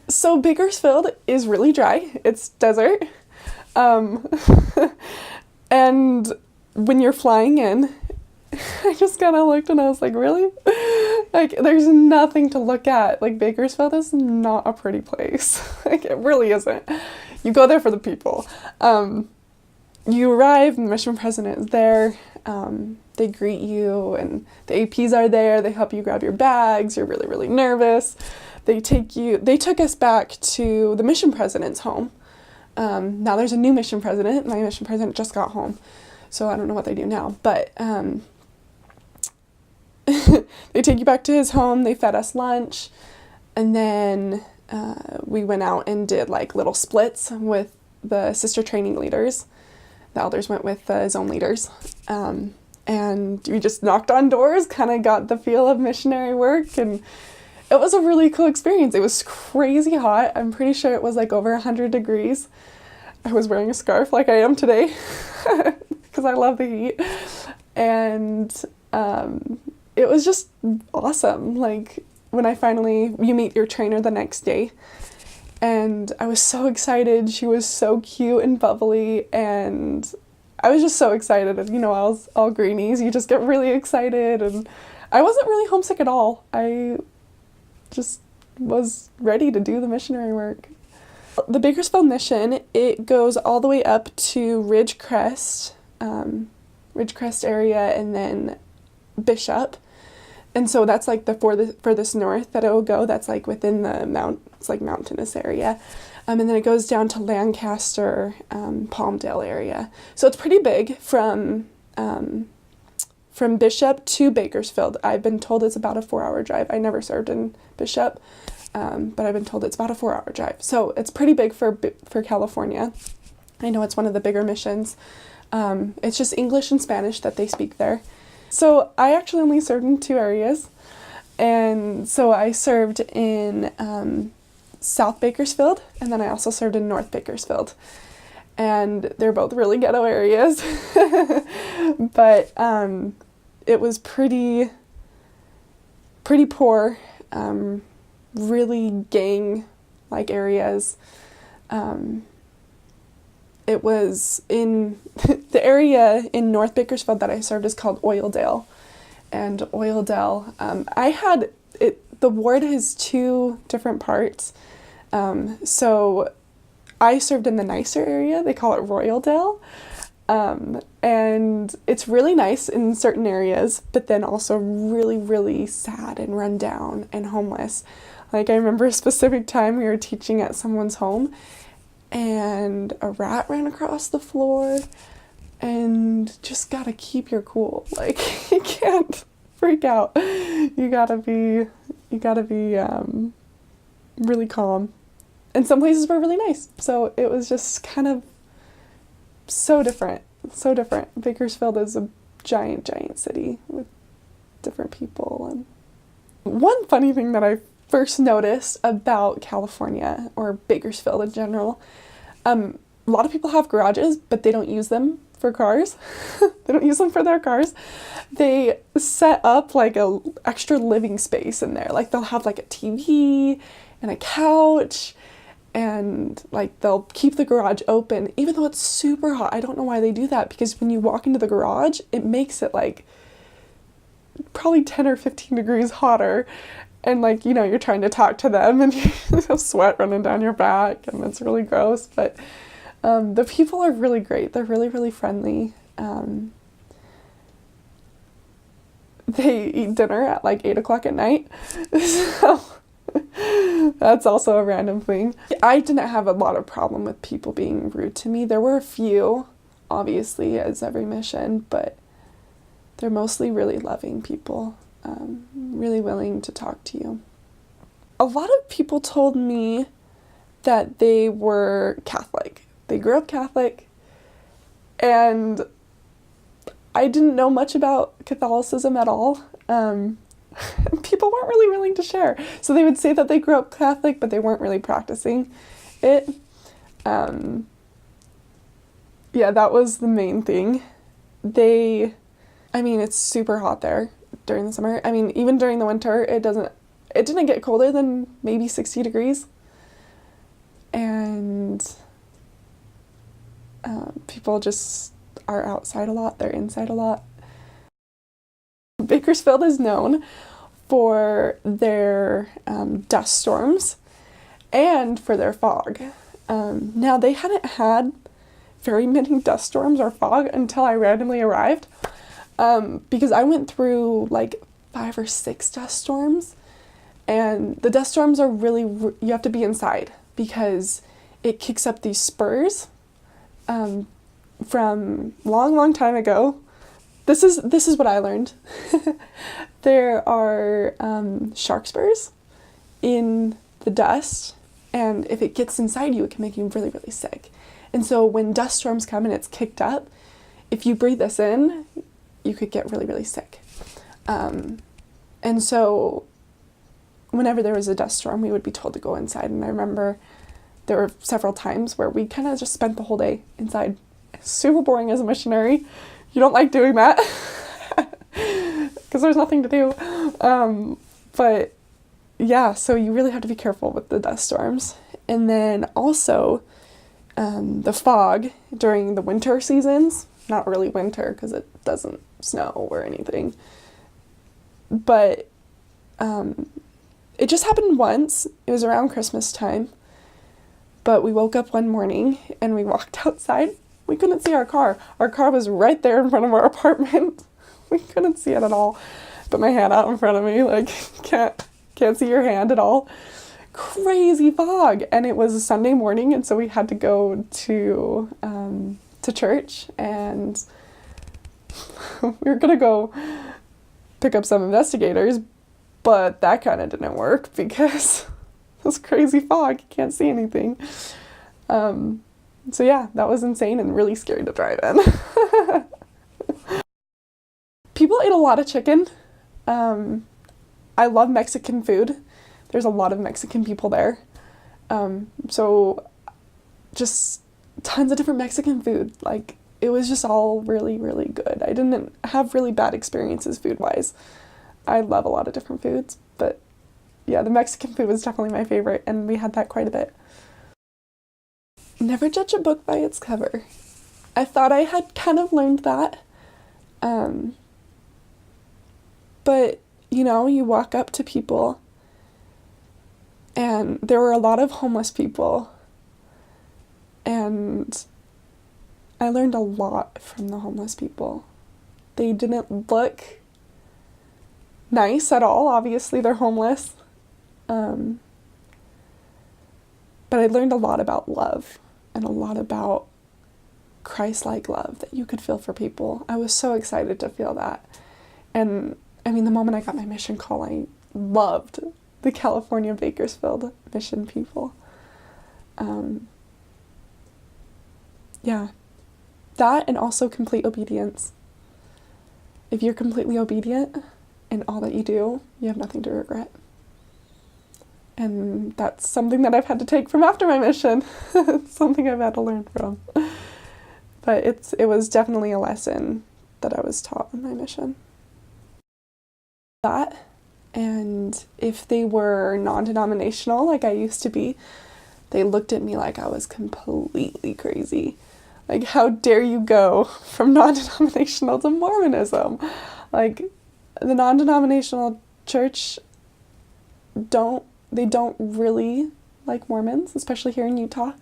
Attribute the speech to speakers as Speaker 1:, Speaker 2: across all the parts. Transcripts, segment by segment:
Speaker 1: So Bakersfield is really dry. It's desert. Um, and when you're flying in, I just kind of looked and I was like, really? Like, there's nothing to look at. Like, Bakersfield is not a pretty place. Like, it really isn't. You go there for the people. You arrive, and the mission president is there. They greet you, and the APs are there. They help you grab your bags. You're really, really nervous. They took us back to the mission president's home. Now there's a new mission president. My mission president just got home, so I don't know what they do now. But they take you back to his home. They fed us lunch, and then we went out and did like little splits with the sister training leaders. The elders went with the zone leaders, and we just knocked on doors, kind of got the feel of missionary work, and it was a really cool experience. It was crazy hot. I'm pretty sure it was like over 100 degrees. I was wearing a scarf like I am today because I love the heat. And it was just awesome. Like when you meet your trainer the next day. And I was so excited. She was so cute and bubbly. And I was just so excited. And, I was all greenies. You just get really excited. And I wasn't really homesick at all. I just was ready to do the missionary work. The Bakersfield Mission, it goes all the way up to Ridgecrest area, and then Bishop. And so that's like the furthest north that it will go. That's like within the it's like mountainous area. And then it goes down to Lancaster, Palmdale area. So it's pretty big from Bishop to Bakersfield. I've been told it's about a 4-hour drive. I never served in Bishop, but I've been told it's about a 4-hour drive. So it's pretty big for California. I know it's one of the bigger missions. It's just English and Spanish that they speak there. So I actually only served in 2 areas. And so I served in South Bakersfield, and then I also served in North Bakersfield. And they're both really ghetto areas. But it was pretty poor, really gang-like areas. It was in the area in North Bakersfield that I served is called Oildale. And Oildale, the ward has 2 different parts. So I served in the nicer area. They call it Royaldale. And it's really nice in certain areas, but then also really, really sad and run down and homeless. Like, I remember a specific time we were teaching at someone's home, and a rat ran across the floor, and just gotta keep your cool. Like, you can't freak out. You gotta be really calm. And some places were really nice. So it was just kind of so different. Bakersfield is a giant, giant city with different people. And one funny thing that I first noticed about California, or Bakersfield in general, a lot of people have garages, but they don't use them for cars. They don't use them for their cars. They set up like a extra living space in there. Like, they'll have like a TV and a couch, and like they'll keep the garage open even though it's super hot. I don't know why they do that, because when you walk into the garage, it makes it like probably 10 or 15 degrees hotter. And like, you're trying to talk to them, and you have sweat running down your back, and it's really gross. But the people are really great. They're really, really friendly. They eat dinner at like 8 o'clock at night. So that's also a random thing. I didn't have a lot of problem with people being rude to me. There were a few, obviously, as every mission, but they're mostly really loving people. Really willing to talk to you. A lot of people told me that they were Catholic. They grew up Catholic, and I didn't know much about Catholicism at all. People weren't really willing to share. So they would say that they grew up Catholic, but they weren't really practicing it. Yeah, that was the main thing. It's super hot there during the summer. Even during the winter, it didn't get colder than maybe 60 degrees. and people just are outside a lot, they're inside a lot. Bakersfield is known for their dust storms and for their fog. Now, they hadn't had very many dust storms or fog until I randomly arrived, because I went through like 5 or 6 dust storms, and the dust storms are really, you have to be inside because it kicks up these spurs from long time ago. This is what I learned. There are shark spurs in the dust, and if it gets inside you, it can make you really, really sick. And so when dust storms come and it's kicked up, if you breathe this in, you could get really, really sick. And so whenever there was a dust storm, we would be told to go inside. And I remember there were several times where we kind of just spent the whole day inside. Super boring as a missionary. You don't like doing that because there's nothing to do. But yeah, so you really have to be careful with the dust storms. And then also the fog during the winter seasons. Not really winter because it doesn't snow or anything. But it just happened once. It was around Christmas time. But we woke up one morning and we walked outside. We couldn't see our car. Our car was right there in front of our apartment. We couldn't see it at all. Put my hand out in front of me, like, can't see your hand at all. Crazy fog. And it was a Sunday morning, and so we had to go to church, and we were gonna go pick up some investigators, but that kind of didn't work because this crazy fog, you can't see anything. So yeah, that was insane and really scary to drive in. People ate a lot of chicken. I love Mexican food. There's a lot of Mexican people there. So just tons of different Mexican food. Like, it was just all really, really good. I didn't have really bad experiences food-wise. I love a lot of different foods, but yeah, the Mexican food was definitely my favorite, and we had that quite a bit. Never judge a book by its cover. I thought I had kind of learned that. But, you walk up to people, and there were a lot of homeless people, and I learned a lot from the homeless people. They didn't look nice at all. Obviously, they're homeless. But I learned a lot about love and a lot about Christ-like love that you could feel for people. I was so excited to feel that. And the moment I got my mission call, I loved the California Bakersfield Mission people. Yeah, that, and also complete obedience. If you're completely obedient in all that you do, you have nothing to regret. And that's something that I've had to take from after my mission. It's something I've had to learn from. But it was definitely a lesson that I was taught on my mission. That, and if they were non-denominational like I used to be, they looked at me like I was completely crazy. Like, how dare you go from non-denominational to Mormonism? Like, the non-denominational church they don't really like Mormons, especially here in Utah.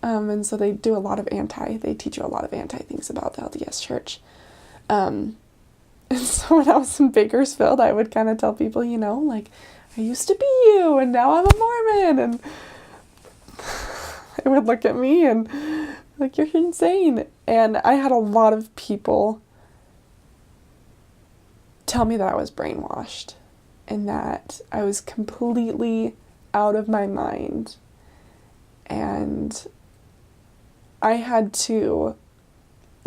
Speaker 1: And so they do a lot of they teach you a lot of things about the LDS church. And so when I was in Bakersfield, I would kind of tell people, like, I used to be you, and now I'm a Mormon. And they would look at me and like, you're insane. And I had a lot of people tell me that I was brainwashed and that I was completely out of my mind. And I had to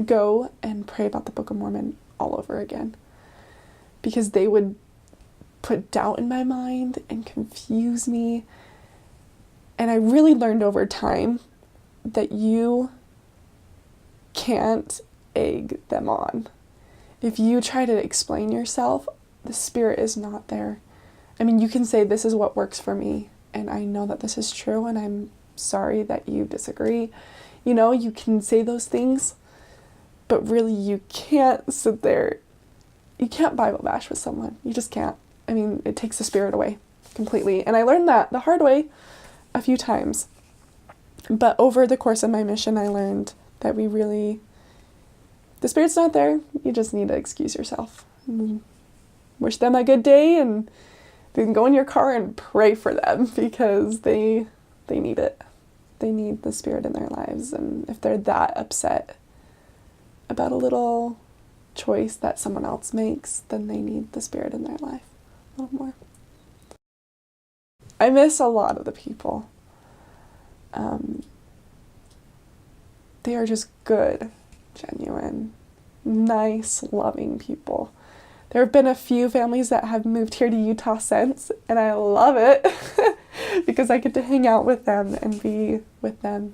Speaker 1: go and pray about the Book of Mormon all over again, because they would put doubt in my mind and confuse me. And I really learned over time that you can't egg them on. If you try to explain yourself, the Spirit is not there. You can say, this is what works for me, and I know that this is true, and I'm sorry that you disagree. You can say those things, but really you can't sit there. You can't Bible bash with someone. You just can't. I mean, it takes the spirit away completely. And I learned that the hard way a few times. But over the course of my mission, I learned that the spirit's not there. You just need to excuse yourself. Wish them a good day, and then go in your car and pray for them, because they need it. They need the spirit in their lives. And if they're that upset about a little choice that someone else makes, then they need the spirit in their life a little more. I miss a lot of the people. They are just good, genuine, nice, loving people. There have been a few families that have moved here to Utah since, and I love it because I get to hang out with them and be with them.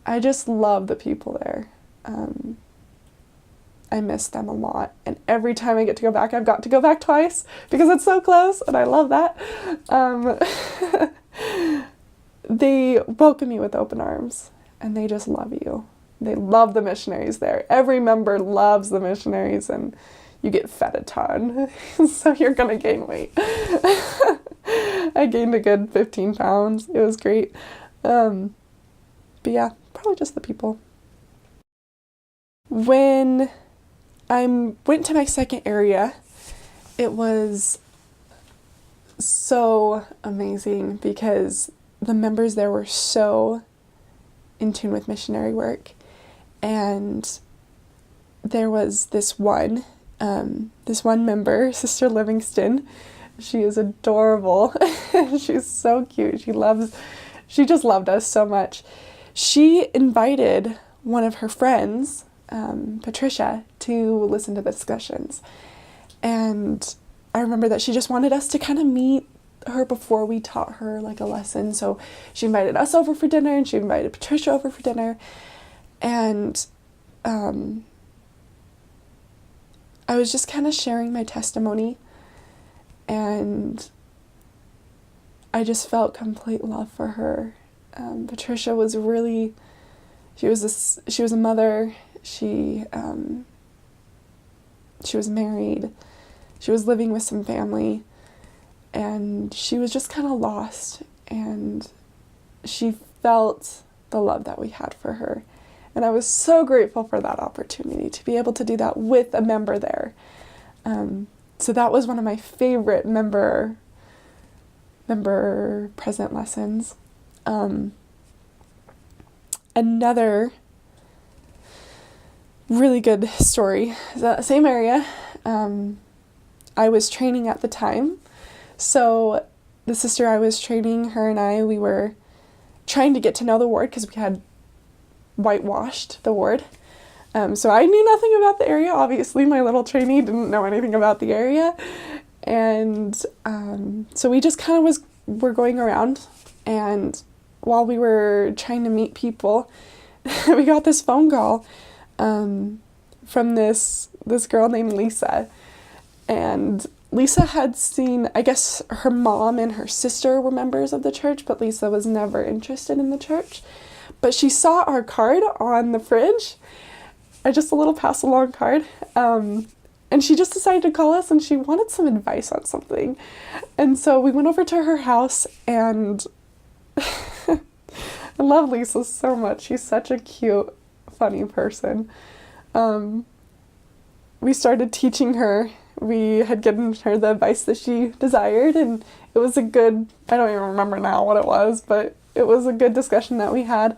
Speaker 1: I just love the people there. I miss them a lot, and every time I get to go back, I've got to go back twice because it's so close, and I love that. They welcome you with open arms, and they just love you. They love the missionaries there. Every member loves the missionaries, and you get fed a ton, so you're gonna gain weight. I gained a good 15 pounds. It was great. But yeah, probably just the people. When I went to my second area, it was so amazing because the members there were so in tune with missionary work. And there was this one member, Sister Livingston. She is adorable. She's so cute. She just loved us so much. She invited one of her friends, Patricia, to listen to the discussions. And I remember that she just wanted us to kind of meet her before we taught her like a lesson. So she invited us over for dinner, and she invited Patricia over for dinner. And I was just kind of sharing my testimony, and I just felt complete love for her. Patricia was really, she was a mother. She was married. She was living with some family, and she was just kind of lost, and she felt the love that we had for her. And I was so grateful for that opportunity to be able to do that with a member there. So that was one of my favorite member present lessons. Another really good story is that same area. I was training at the time. So the sister I was training, her and I, we were trying to get to know the ward because we had whitewashed the ward. So I knew nothing about the area. Obviously, my little trainee didn't know anything about the area. And so we just kind of were going around. And while we were trying to meet people, we got this phone call from this girl named Lisa. And Lisa had seen, I guess her mom and her sister were members of the church, but Lisa was never interested in the church. But she saw our card on the fridge, just a little pass-along card, and she just decided to call us, and she wanted some advice on something. And so we went over to her house, and I love Lisa so much. She's such a cute, funny person. We started teaching her. We had given her the advice that she desired, and it was a good, I don't even remember now what it was, but it was a good discussion that we had.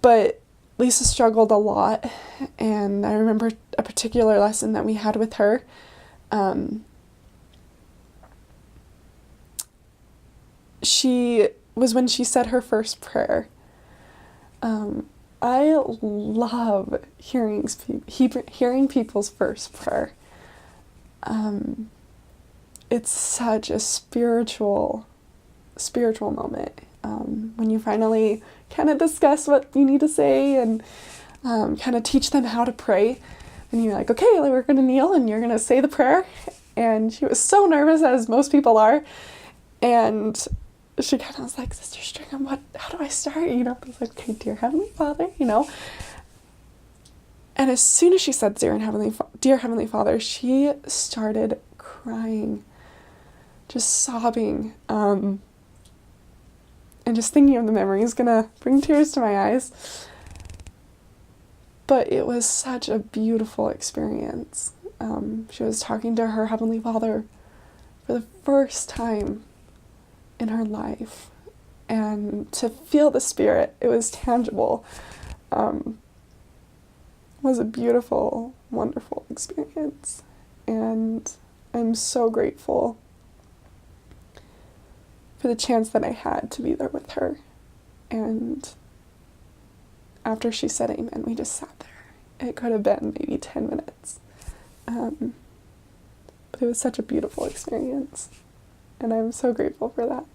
Speaker 1: But Lisa struggled a lot, and I remember a particular lesson that we had with her. She was when she said her first prayer. I love hearing people's first prayer. It's such a spiritual moment. When you finally kind of discuss what you need to say and kind of teach them how to pray, and you're like, okay, we're going to kneel and you're going to say the prayer. And she was so nervous, as most people are, and she kind of was like, Sister Stringham, how do I start? You know, I was like, okay, dear Heavenly Father, you know. And as soon as she said, dear Heavenly Father, she started crying, just sobbing. And just thinking of the memory is gonna bring tears to my eyes. But it was such a beautiful experience. She was talking to her Heavenly Father for the first time in her life. And to feel the Spirit, it was tangible, was a beautiful, wonderful experience. And I'm so grateful for the chance that I had to be there with her. And after she said amen, we just sat there. It could have been maybe 10 minutes. But it was such a beautiful experience. And I'm so grateful for that.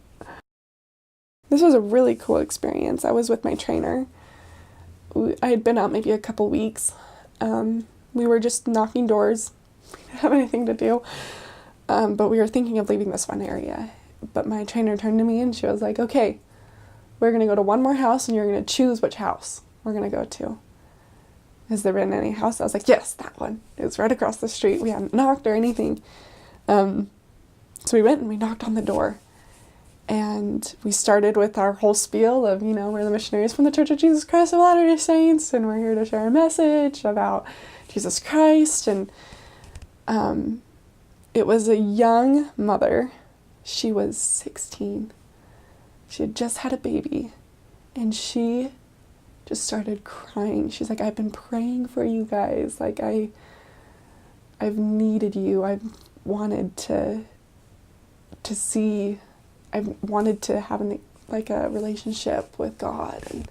Speaker 1: This was a really cool experience. I was with my trainer. I had been out maybe a couple weeks. We were just knocking doors. We didn't have anything to do. But we were thinking of leaving this one area. But my trainer turned to me and she was like, okay, we're going to go to one more house and you're going to choose which house we're going to go to. Has there been any house? I was like, yes, that one. It was right across the street. We hadn't knocked or anything. So we went and we knocked on the door. And we started with our whole spiel of, you know, we're the missionaries from the Church of Jesus Christ of Latter-day Saints, and we're here to share a message about Jesus Christ. And it was a young mother. She was 16. She had just had a baby, and she just started crying. She's like, I've been praying for you guys. Like, I've needed you. I've wanted to see... I wanted to have a relationship with God and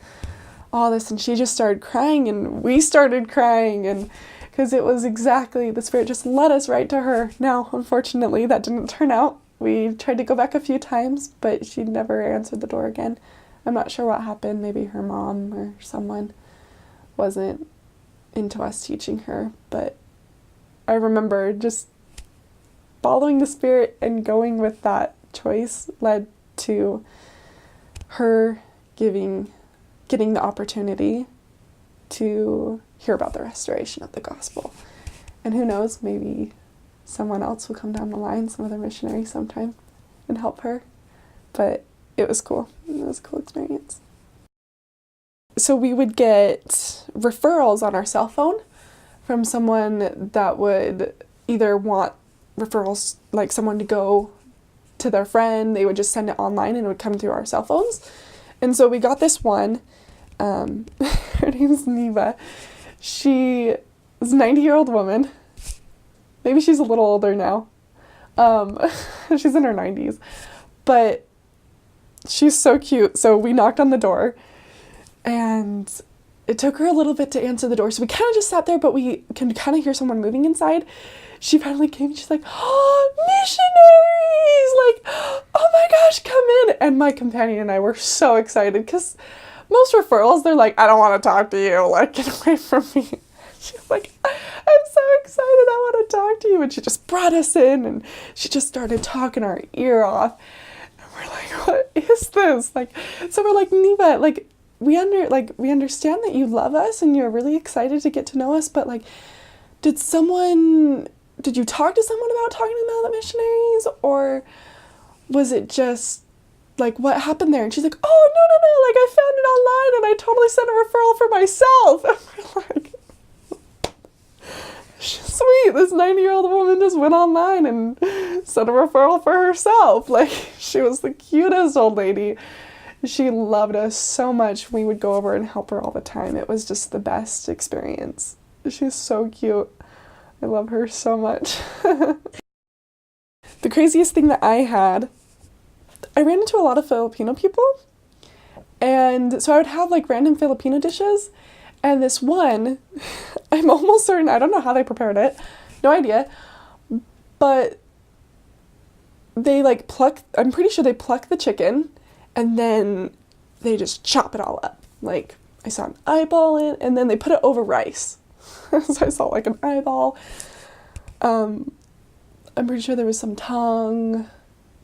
Speaker 1: all this. And she just started crying, and we started crying, and because it was exactly, the Spirit just led us right to her. Now, unfortunately, that didn't turn out. We tried to go back a few times, but she never answered the door again. I'm not sure what happened. Maybe her mom or someone wasn't into us teaching her. But I remember just following the Spirit and going with that choice led to her getting the opportunity to hear about the restoration of the gospel. And who knows, maybe someone else will come down the line, some other missionary sometime, and help her. But it was cool. It was a cool experience. So we would get referrals on our cell phone from someone that would either want referrals, like someone to go to their friend. They would just send it online and it would come through our cell phones. And so we got this one. Her name's Neva. She is a 90-year-old woman. Maybe she's a little older now. She's in her 90s. But she's so cute. So we knocked on the door, and it took her a little bit to answer the door. So we kind of just sat there, but we can kind of hear someone moving inside. She finally came and she's like, oh, missionaries! Like, oh my gosh, come in. And my companion and I were so excited because most referrals, they're like, I don't want to talk to you. Like, get away from me. She's like, I'm so excited. I want to talk to you. And she just brought us in, and she just started talking our ear off. And we're like, what is this? Like, so we're like, Neva, like, we understand that you love us and you're really excited to get to know us, but like, did you talk to someone about talking about the missionaries, or was it just like, what happened there? And she's like, oh, no, like, I found it online and I totally sent a referral for myself. And we're like, sweet, this 90-year-old woman just went online and sent a referral for herself. Like, she was the cutest old lady. She loved us so much. We would go over and help her all the time. It was just the best experience. She's so cute. I love her so much. The craziest thing that I ran into a lot of Filipino people. And so I would have like random Filipino dishes. And this one, I'm almost certain, I don't know how they prepared it. No idea. But they like I'm pretty sure they pluck the chicken, and then they just chop it all up. Like, I saw an eyeball in, and then they put it over rice. So I saw like an eyeball. I'm pretty sure there was some tongue,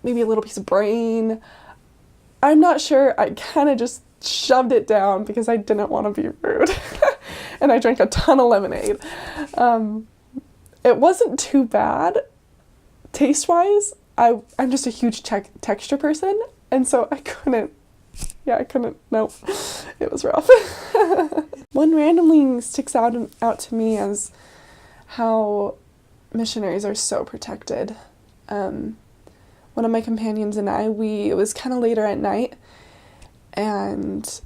Speaker 1: maybe a little piece of brain. I'm not sure, I kind of just shoved it down because I didn't want to be rude. And I drank a ton of lemonade. It wasn't too bad taste-wise. I'm just a huge texture person, and so I couldn't, nope. It was rough. One randomly sticks out to me as how missionaries are so protected. One of my companions and I, it was kind of later at night, and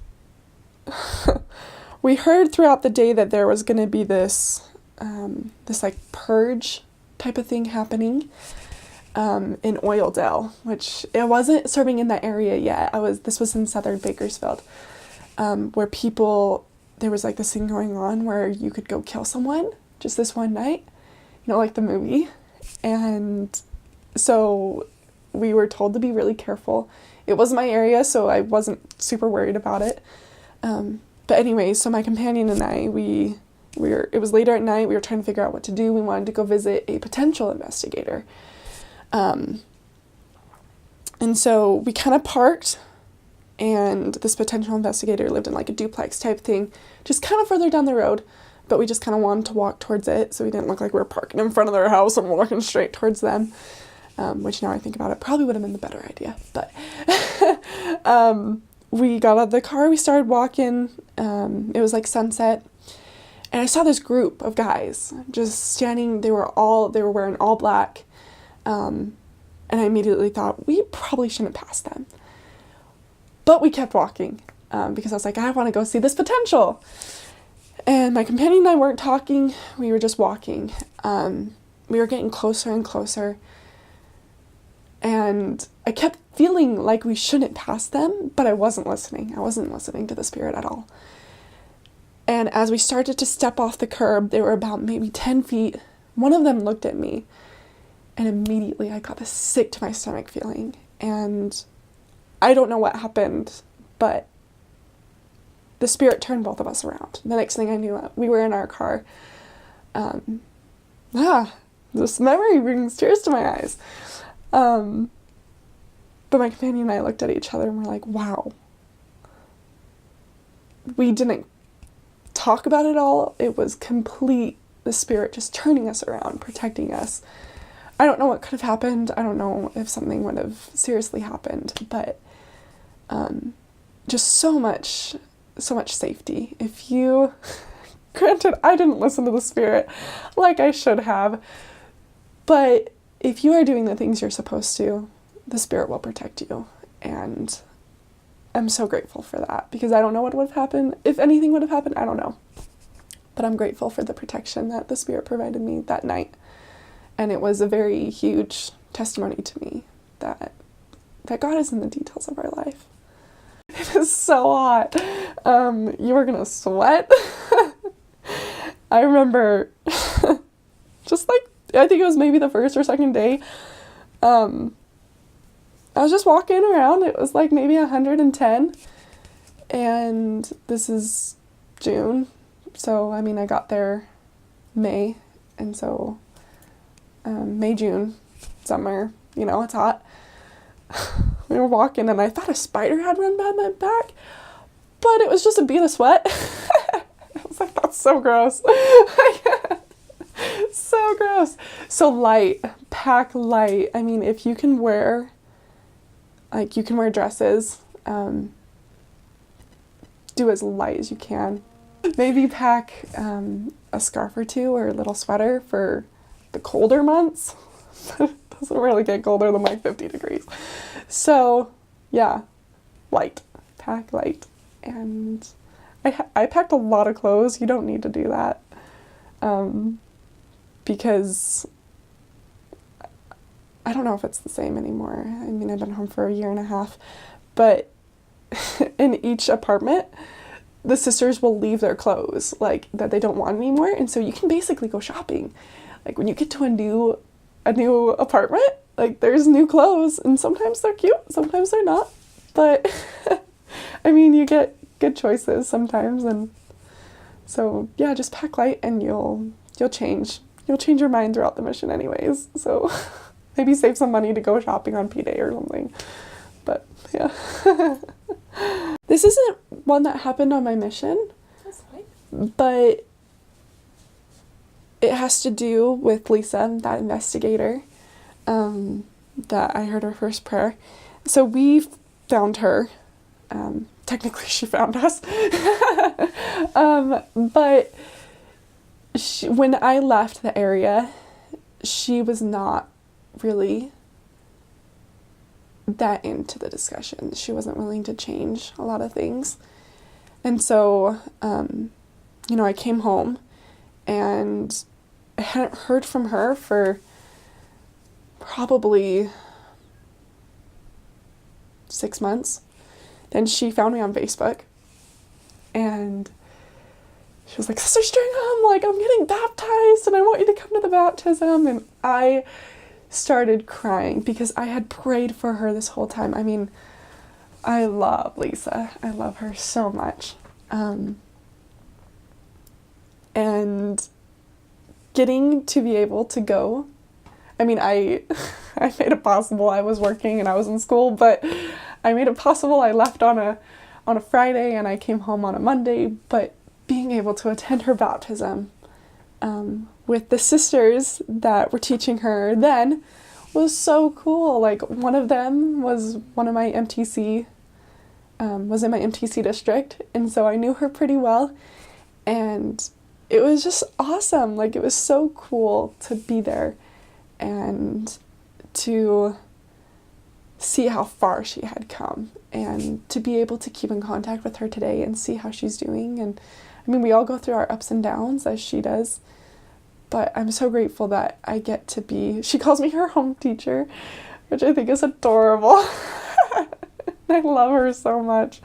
Speaker 1: we heard throughout the day that there was going to be this like purge type of thing happening in Oildale, which it wasn't serving in that area yet. This was in southern Bakersfield, where there was like this thing going on where you could go kill someone just this one night, like the movie. And so we were told to be really careful. It was my area, so I wasn't super worried about it. But anyway, so my companion and I, it was later at night, we were trying to figure out what to do. We wanted to go visit a potential investigator. And so we kind of parked, and this potential investigator lived in like a duplex type thing, just kind of further down the road, but we just kind of wanted to walk towards it, so we didn't look like we were parking in front of their house and walking straight towards them, which now I think about it, probably would have been the better idea, but we got out of the car, we started walking, it was like sunset, and I saw this group of guys just standing. They were wearing all black, and I immediately thought, we probably shouldn't pass them. But we kept walking, because I was like, I want to go see this potential. And my companion and I weren't talking, we were just walking. We were getting closer and closer, and I kept feeling like we shouldn't pass them, but I wasn't listening. I wasn't listening to the Spirit at all. And as we started to step off the curb, they were about maybe 10 feet. One of them looked at me, and immediately I got this sick to my stomach feeling. And I don't know what happened, but the Spirit turned both of us around. The next thing I knew, we were in our car. This memory brings tears to my eyes. But my companion and I looked at each other and we're like, wow. We didn't talk about it all. It was complete, the Spirit just turning us around, protecting us. I don't know what could have happened. I don't know if something would have seriously happened, but just so much safety. Granted, I didn't listen to the Spirit like I should have, but if you are doing the things you're supposed to, the Spirit will protect you, and I'm so grateful for that, because I don't know what would have happened. If anything would have happened, I don't know. But I'm grateful for the protection that the Spirit provided me that night. And it was a very huge testimony to me that God is in the details of our life. It is so hot. You are gonna sweat. I remember just like, I think it was maybe the first or second day, I was just walking around. It was like maybe 110, and this is June, so I mean I got there May, and so May, June, summer, it's hot. We were walking and I thought a spider had run by my back, but it was just a bead of sweat. I was like, that's so gross. So gross. So light, pack light. I mean, if you can wear, you can wear dresses, do as light as you can. Maybe pack a scarf or two or a little sweater for the colder months. It doesn't really get colder than like 50 degrees. So yeah, light, pack light. And I packed a lot of clothes. You don't need to do that. Because I don't know if it's the same anymore. I mean, I've been home for 1.5 years, but in each apartment, the sisters will leave their clothes that they don't want anymore, and so you can basically go shopping. When you get to a new apartment, there's new clothes, and sometimes they're cute, sometimes they're not, but I mean, you get good choices sometimes, and so yeah, just pack light and you'll change your mind throughout the mission anyways, so maybe save some money to go shopping on P-Day or something. but yeah. This isn't one that happened on my mission.
Speaker 2: That's fine.
Speaker 1: But it has to do with Lisa, that investigator, that I heard her first prayer. So we found her. Technically, she found us. But when I left the area, she was not really that into the discussion. She wasn't willing to change a lot of things. And so, I came home and I hadn't heard from her for probably 6 months. Then she found me on Facebook and she was like, Sister Stringham, I'm getting baptized and I want you to come to the baptism. And I started crying because I had prayed for her this whole time. I mean, I love Lisa. I love her so much. And getting to be able to go, I mean, I made it possible. I was working and I was in school, but I made it possible. I left on a Friday and I came home on a Monday, but being able to attend her baptism with the sisters that were teaching her then was so cool. One of them was one of my MTC, was in my MTC district, and so I knew her pretty well, and it was just awesome. It was so cool to be there and to see how far she had come and to be able to keep in contact with her today and see how she's doing. And I mean, we all go through our ups and downs as she does, but I'm so grateful that I get to be, she calls me her home teacher, which I think is adorable. I love her so much,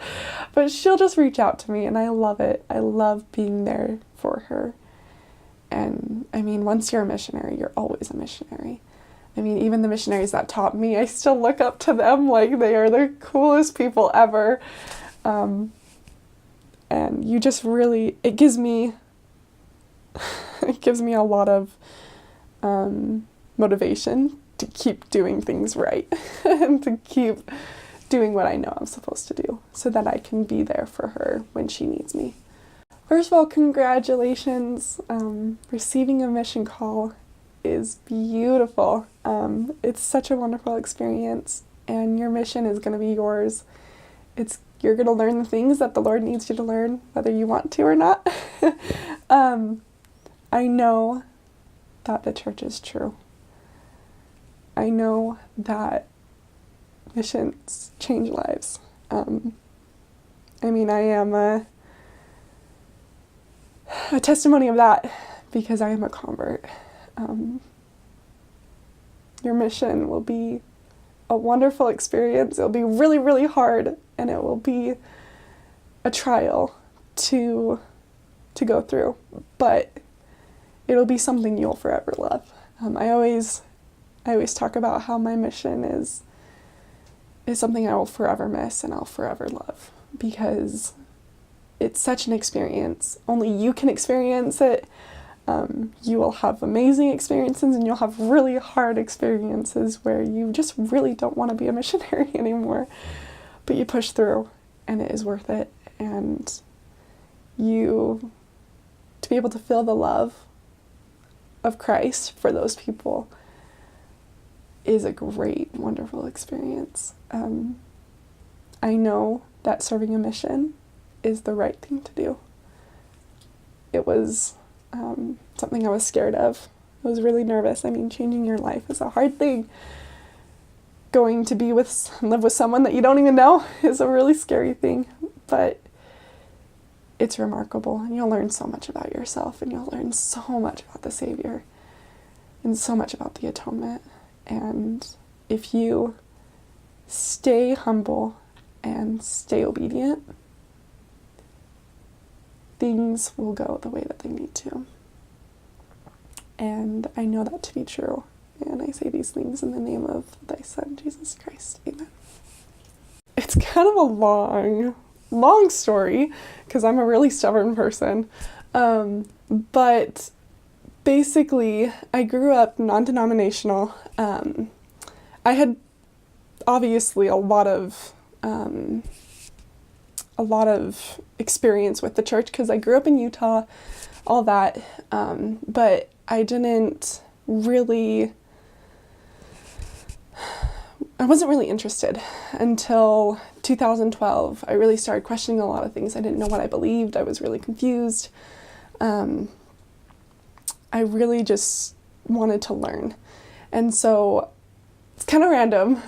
Speaker 1: but she'll just reach out to me and I love it. I love being there for her. And I mean, once you're a missionary, you're always a missionary. I mean, even the missionaries that taught me, I still look up to them like they are the coolest people ever. And you just really, it gives me a lot of motivation to keep doing things right and to keep doing what I know I'm supposed to do so that I can be there for her when she needs me. First of all, congratulations. Receiving a mission call is beautiful. It's such a wonderful experience, and your mission is going to be yours. You're going to learn the things that the Lord needs you to learn, whether you want to or not. I know that the church is true. I know that missions change lives. I mean, I am a testimony of that because I am a convert. Your mission will be a wonderful experience. It'll be really, really hard, and it will be a trial to go through, but it'll be something you'll forever love. I always talk about how my mission is something I will forever miss and I'll forever love, because it's such an experience. Only you can experience it. You will have amazing experiences and you'll have really hard experiences where you just really don't want to be a missionary anymore, but you push through and it is worth it. And to be able to feel the love of Christ for those people is a great, wonderful experience. I know that serving a mission is the right thing to do. It was something I was scared of. I was really nervous. I mean, changing your life is a hard thing. Going to live with someone that you don't even know is a really scary thing, but it's remarkable, and you'll learn so much about yourself, and you'll learn so much about the Savior, and so much about the atonement. And if you stay humble and stay obedient, things will go the way that they need to. And I know that to be true. And I say these things in the name of thy Son, Jesus Christ. Amen. It's kind of a long story, because I'm a really stubborn person. But basically, I grew up non-denominational. I had obviously a lot of experience with the church because I grew up in Utah, all that, but I wasn't really interested until 2012. I really started questioning a lot of things. I didn't know what I believed. I was really confused. I really just wanted to learn. And so it's kind of random,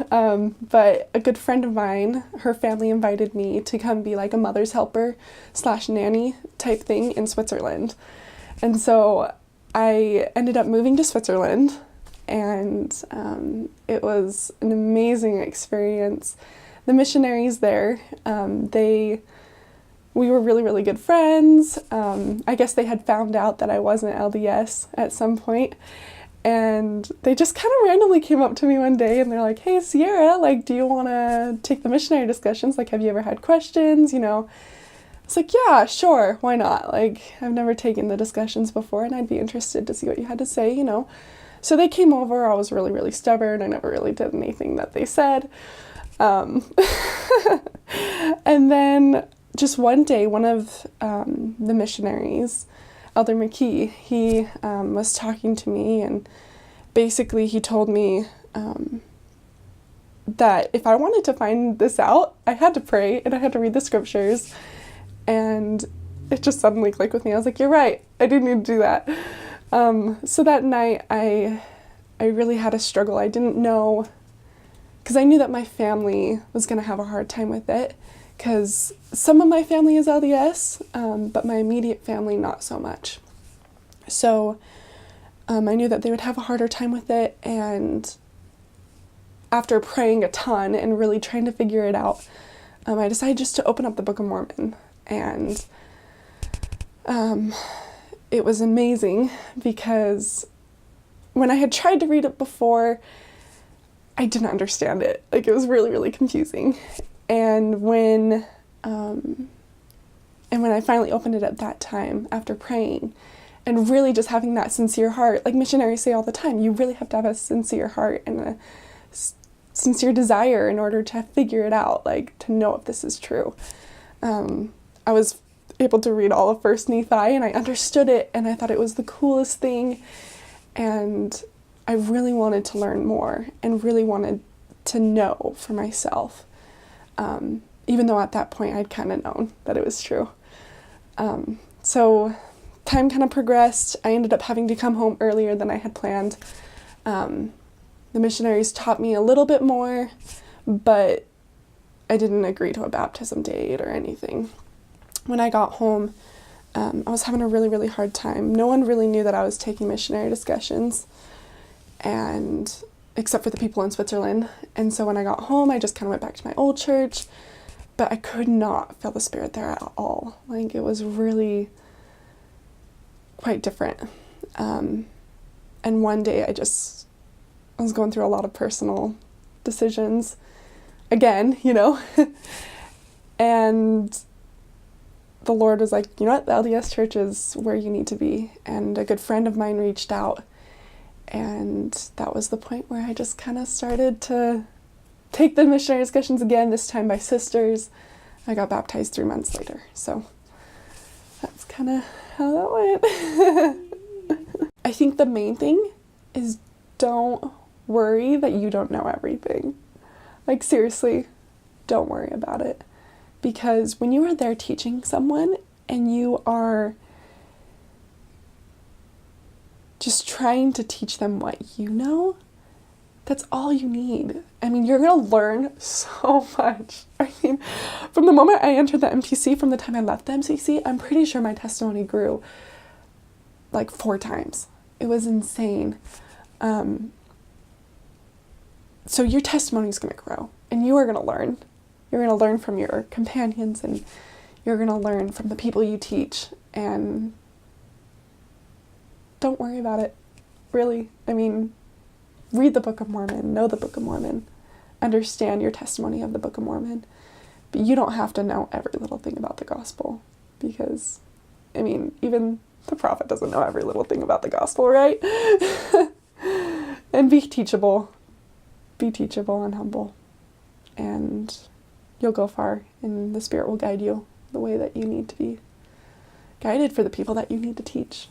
Speaker 1: but a good friend of mine, her family invited me to come be like a mother's helper / nanny type thing in Switzerland. And so I ended up moving to Switzerland, and it was an amazing experience. The missionaries there, we were really, really good friends. I guess they had found out that I wasn't LDS at some point, and they just kind of randomly came up to me one day and they're like, "Hey, Sierra, like, do you want to take the missionary discussions? Like, have you ever had questions, you know?" It's like, "Yeah, sure, why not? Like, I've never taken the discussions before and I'd be interested to see what you had to say, you know." So they came over. I was really, really stubborn. I never really did anything that they said. And then just one day, one of the missionaries, Elder McKee, he was talking to me, and basically he told me that if I wanted to find this out, I had to pray and I had to read the scriptures. And it just suddenly clicked with me. I was like, "You're right. I do need to do that." So that night, I really had a struggle. I didn't know, because I knew that my family was going to have a hard time with it, because some of my family is LDS, but my immediate family not so much. So I knew that they would have a harder time with it, and after praying a ton and really trying to figure it out, I decided just to open up the Book of Mormon, and it was amazing because when I had tried to read it before, I didn't understand it. Like, it was really, really confusing. And when I finally opened it at that time after praying and really just having that sincere heart, like missionaries say all the time, you really have to have a sincere heart and a sincere desire in order to figure it out, like to know if this is true. I was able to read all of First Nephi, and I understood it, and I thought it was the coolest thing, and I really wanted to learn more and really wanted to know for myself, even though at that point I'd kind of known that it was true. So time kind of progressed. I ended up having to come home earlier than I had planned. The missionaries taught me a little bit more, but I didn't agree to a baptism date or anything. When I got home, I was having a really, really hard time. No one really knew that I was taking missionary discussions, and except for the people in Switzerland. And so when I got home, I just kind of went back to my old church, but I could not feel the Spirit there at all. Like, it was really quite different. And one day I was going through a lot of personal decisions again, you know, and the Lord was like, "You know what, the LDS church is where you need to be." And a good friend of mine reached out, and that was the point where I just kind of started to take the missionary discussions again, this time by sisters. I got baptized 3 months later, so that's kind of how that went. I think the main thing is, don't worry that you don't know everything. Like, seriously, don't worry about it. Because when you are there teaching someone and you are just trying to teach them what you know, that's all you need. I mean, you're going to learn so much. I mean, from the moment I entered the MTC, from the time I left the MCC, I'm pretty sure my testimony grew like 4 times. It was insane. So your testimony is going to grow, and you are going to learn. You're going to learn from your companions, and you're going to learn from the people you teach, and don't worry about it, really. I mean, read the Book of Mormon, know the Book of Mormon, understand your testimony of the Book of Mormon, but you don't have to know every little thing about the gospel, because, I mean, even the prophet doesn't know every little thing about the gospel, right? And be teachable and humble. and you'll go far, and the Spirit will guide you the way that you need to be guided for the people that you need to teach.